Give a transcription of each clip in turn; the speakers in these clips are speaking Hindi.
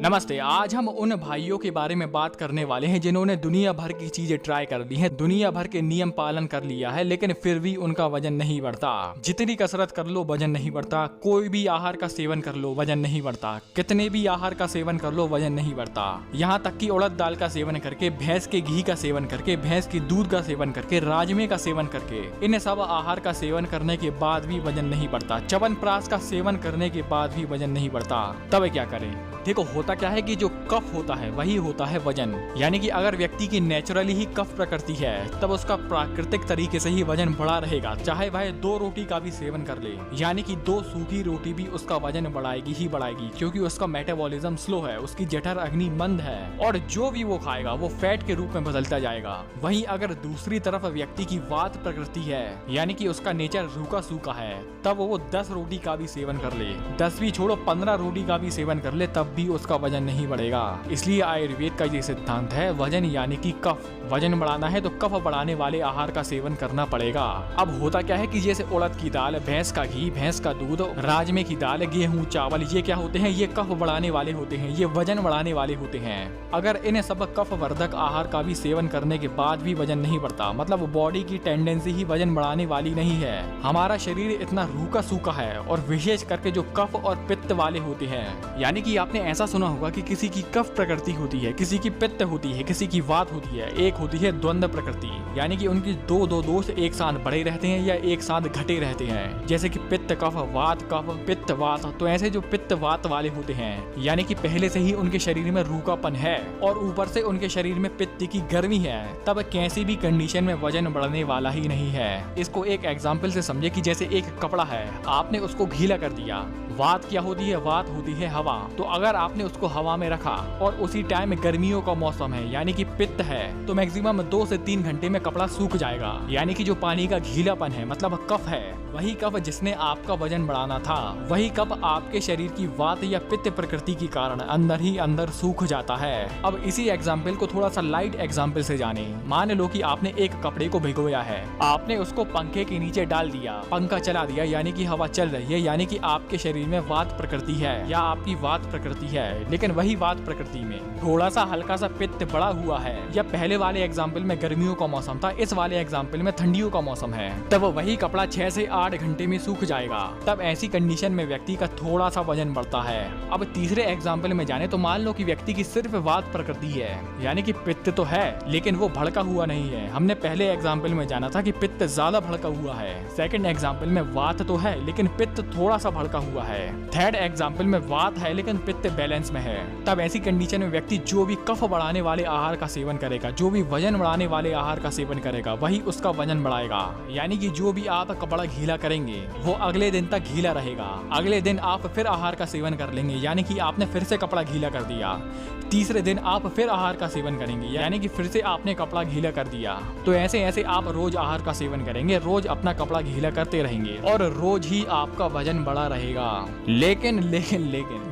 नमस्ते। आज हम उन भाइयों के बारे में बात करने वाले हैं जिन्होंने दुनिया भर की चीजें ट्राई कर ली हैं, दुनिया भर के नियम पालन कर लिया है, लेकिन फिर भी उनका वजन नहीं बढ़ता। जितनी कसरत कर लो वजन नहीं बढ़ता, कोई भी आहार का सेवन कर लो वजन नहीं बढ़ता, कितने भी आहार का सेवन कर लो वजन नहीं बढ़ता। यहाँ तक कि उड़द दाल का सेवन करके, भैंस के घी का सेवन करके, भैंस की दूध का सेवन करके, राजमे का सेवन करके, इन सब आहार का सेवन करने के बाद भी वजन नहीं बढ़ता। च्यवनप्राश का सेवन करने के बाद भी वजन नहीं बढ़ता। तब क्या करें? देखो, होता क्या है कि जो कफ होता है वही होता है वजन। यानी कि अगर व्यक्ति की नेचुरली ही कफ प्रकृति है तब उसका प्राकृतिक तरीके से ही वजन बढ़ा रहेगा, चाहे वह 2 रोटी का भी सेवन कर ले। यानी कि 2 सूखी रोटी भी उसका वजन बढ़ाएगी ही बढ़ाएगी, क्योंकि उसका मेटाबॉलिज्म स्लो है, उसकी जठर अग्नि मंद है और जो भी वो खाएगा वो फैट के रूप में बदलता जाएगा। वहीं अगर दूसरी तरफ व्यक्ति की वात प्रकृति है, यानी कि उसका नेचर रूखा सूखा है, तब वो 10 रोटी का भी सेवन कर ले, 10 भी छोड़ो 15 रोटी का भी सेवन कर ले, तब भी उसका वजन नहीं बढ़ेगा। इसलिए आयुर्वेद का ये सिद्धांत है, वजन यानी कि कफ। वजन बढ़ाना है तो कफ बढ़ाने वाले आहार का सेवन करना पड़ेगा। अब होता क्या है कि जैसे उड़द की दाल, भैंस का घी, भैंस का दूध, राजमे की दाल, गेहूं, चावल, ये क्या होते हैं? ये कफ बढ़ाने वाले होते हैं, ये वजन बढ़ाने वाले होते हैं। अगर इन सब कफ वर्धक आहार का भी सेवन करने के बाद भी वजन नहीं बढ़ता, मतलब बॉडी की टेंडेंसी ही वजन बढ़ाने वाली नहीं है। हमारा शरीर इतना रूखा सूखा है, और विशेष करके जो कफ और पित्त वाले होते हैं। यानी कि आपने ऐसा सुना होगा कि किसी की कफ प्रकृति होती है, किसी की पित्त होती है, किसी की वात होती है, एक होती है द्वंद्व प्रकृति। यानी कि उनकी दो दोष एक साथ बढ़े रहते हैं या एक साथ घटे रहते हैं। जैसे कि पित्त कफ, वात कफ, पित्त वात। तो ऐसे जो पित्त वात वाले होते हैं, यानी कि पहले से ही उनके शरीर में रूखापन है और ऊपर से उनके शरीर में पित्त की गर्मी है, तब कैसी भी कंडीशन में वजन बढ़ने वाला ही नहीं है। इसको एक एग्जाम्पल से समझे कि जैसे एक कपड़ा है, आपने उसको गीला कर दिया। वात क्या होती है? वात होती है हवा। तो अगर आपने उसको हवा में रखा और उसी टाइम गर्मियों का मौसम है, यानी कि पित्त है, तो मैक्सिमम 2 से 3 घंटे में कपड़ा सूख जाएगा। यानी कि जो पानी का गीलापन है, मतलब कफ है, वही कफ जिसने आपका वजन बढ़ाना था, वही कफ आपके शरीर की वात या पित्त प्रकृति के कारण अंदर ही अंदर सूख जाता है। अब इसी एग्जाम्पल को थोड़ा सा लाइट एग्जाम्पल से जाने। मान लो कि आपने एक कपड़े को भिगोया है, आपने उसको पंखे के नीचे डाल दिया, पंखा चला दिया, यानी कि हवा चल रही है, यानी कि आपके शरीर में वात प्रकृति है या आपकी वात प्रकृति है। लेकिन वही वात प्रकृति में थोड़ा सा हल्का सा पित्त बढ़ा हुआ है, या पहले वाले एग्जाम्पल में गर्मियों का मौसम था, इस वाले एग्जाम्पल में ठंडियों का मौसम है, तब वही कपड़ा 6 से 8 घंटे में सूख जाएगा। तब ऐसी कंडीशन में व्यक्ति का थोड़ा सा वजन बढ़ता है। अब तीसरे एग्जाम्पल में जाने तो मान लो कि व्यक्ति की सिर्फ वात प्रकृति है, यानी कि पित्त तो है लेकिन वो भड़का हुआ नहीं है। हमने पहले एग्जाम्पल में जाना था कि पित्त ज्यादा भड़का हुआ है। सेकंड एग्जाम्पल में वात तो है लेकिन पित्त थोड़ा सा भड़का हुआ है। थर्ड एग्जाम्पल में वात है लेकिन पित्त बैलेंस में है। तब ऐसी कंडीशन में व्यक्ति जो भी कफ बढ़ाने वाले आहार का सेवन करेगा, जो भी वजन बढ़ाने वाले आहार का सेवन करेगा, वही उसका वजन बढ़ाएगा। यानी कि जो भी आप कपड़ा गीला करेंगे वो अगले दिन तक गीला रहेगा। अगले दिन आप फिर आहार का सेवन कर लेंगे, यानी कि आपने फिर से कपड़ा गीला कर दिया। तीसरे दिन आप फिर आहार का सेवन करेंगे, यानी कि फिर से आपने कपड़ा गीला कर दिया। तो ऐसे ऐसे आप रोज आहार का सेवन करेंगे, रोज अपना कपड़ा गीला करते रहेंगे और रोज ही आपका वजन बढ़ा रहेगा। लेकिन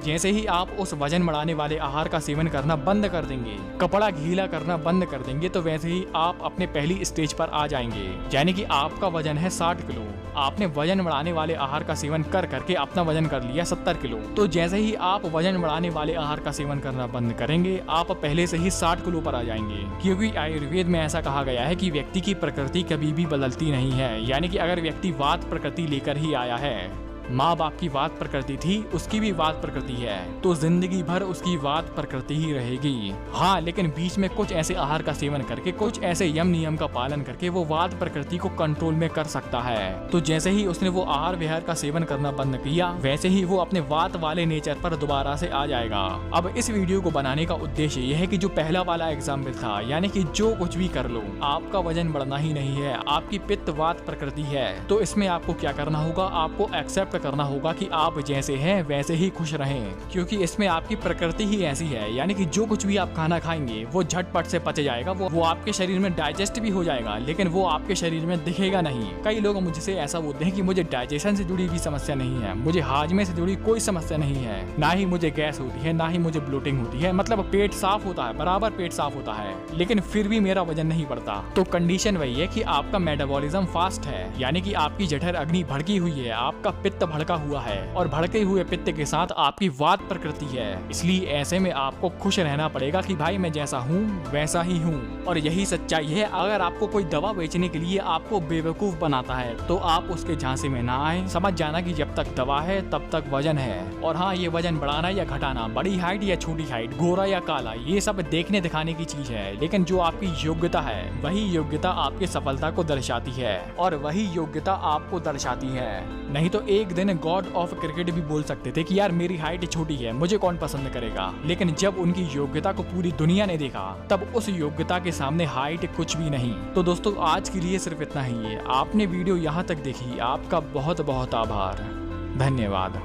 जैसे ही आप उस वजन बढ़ाने वाले आहार का सेवन करना बंद कर देंगे, कपड़ा गीला करना बंद कर देंगे, तो वैसे ही आप अपने पहली स्टेज पर आ जाएंगे। यानी कि आपका वजन है 60 किलो, आपने वजन बढ़ाने वाले आहार का सेवन कर करके अपना वजन कर लिया 70 किलो। तो जैसे ही आप वजन बढ़ाने वाले आहार का सेवन करना बंद करेंगे, आप पहले से ही 60 किलो पर आ जाएंगे। क्योंकि आयुर्वेद में ऐसा कहा गया है कि व्यक्ति की प्रकृति कभी भी बदलती नहीं है। यानी कि अगर व्यक्ति वात प्रकृति लेकर ही आया है, माँ बाप की वात प्रकृति थी, उसकी भी वात प्रकृति है, तो जिंदगी भर उसकी वात प्रकृति ही रहेगी। हाँ, लेकिन बीच में कुछ ऐसे आहार का सेवन करके, कुछ ऐसे यम नियम का पालन करके वो वात प्रकृति को कंट्रोल में कर सकता है। तो जैसे ही उसने वो आहार विहार का सेवन करना बंद किया, वैसे ही वो अपने वात वाले नेचर पर दोबारा से आ जाएगा। अब इस वीडियो को बनाने का उद्देश्य ये है कि जो पहला वाला एग्जाम्पल था, यानी कि जो कुछ भी कर लो आपका वजन बढ़ना ही नहीं है, आपकी पित्त वात प्रकृति है, तो इसमें आपको क्या करना होगा? आपको एक्सेप्ट करना होगा कि आप जैसे हैं वैसे ही खुश रहें, क्योंकि इसमें आपकी प्रकृति ही ऐसी है। यानी कि जो कुछ भी आप खाना खाएंगे वो झटपट से पच जाएगा, वो आपके शरीर में डाइजेस्ट भी हो जाएगा, लेकिन वो आपके शरीर में दिखेगा नहीं। कई लोग मुझसे ऐसा बोलते हैं कि मुझे डाइजेशन से जुड़ी भी समस्या नहीं है, मुझे हाजमे से जुड़ी कोई समस्या नहीं है, ना ही मुझे गैस होती है, ना ही मुझे ब्लोटिंग होती है, मतलब पेट साफ होता है, बराबर पेट साफ होता है, लेकिन फिर भी मेरा वजन नहीं बढ़ता। तो कंडीशन वही है कि आपका मेटाबॉलिज्म फास्ट है, यानी कि आपकी जठर अग्नि भड़की हुई है, आपका पित्त भड़का हुआ है और भड़के हुए पित्त के साथ आपकी वात प्रकृति है। इसलिए ऐसे में आपको खुश रहना पड़ेगा कि भाई मैं जैसा हूँ वैसा ही हूँ। और यही सच्चाई है। अगर आपको कोई दवा बेचने के लिए आपको बेवकूफ बनाता है तो आप उसके झांसे में ना आए। समझ जाना कि जब तक दवा है तब तक वजन है। और हाँ, ये वजन बढ़ाना या घटाना, बड़ी हाइट या छोटी हाइट, गोरा या काला, ये सब देखने दिखाने की चीज है। लेकिन जो आपकी योग्यता है वही योग्यता आपकी सफलता को दर्शाती है और वही योग्यता आपको दर्शाती है। नहीं तो एक दिन गॉड ऑफ क्रिकेट भी बोल सकते थे कि यार मेरी हाइट छोटी है, मुझे कौन पसंद करेगा। लेकिन जब उनकी योग्यता को पूरी दुनिया ने देखा तब उस योग्यता के सामने हाइट कुछ भी नहीं। तो दोस्तों आज के लिए सिर्फ इतना ही है। आपने वीडियो यहाँ तक देखी, आपका बहुत बहुत आभार, धन्यवाद।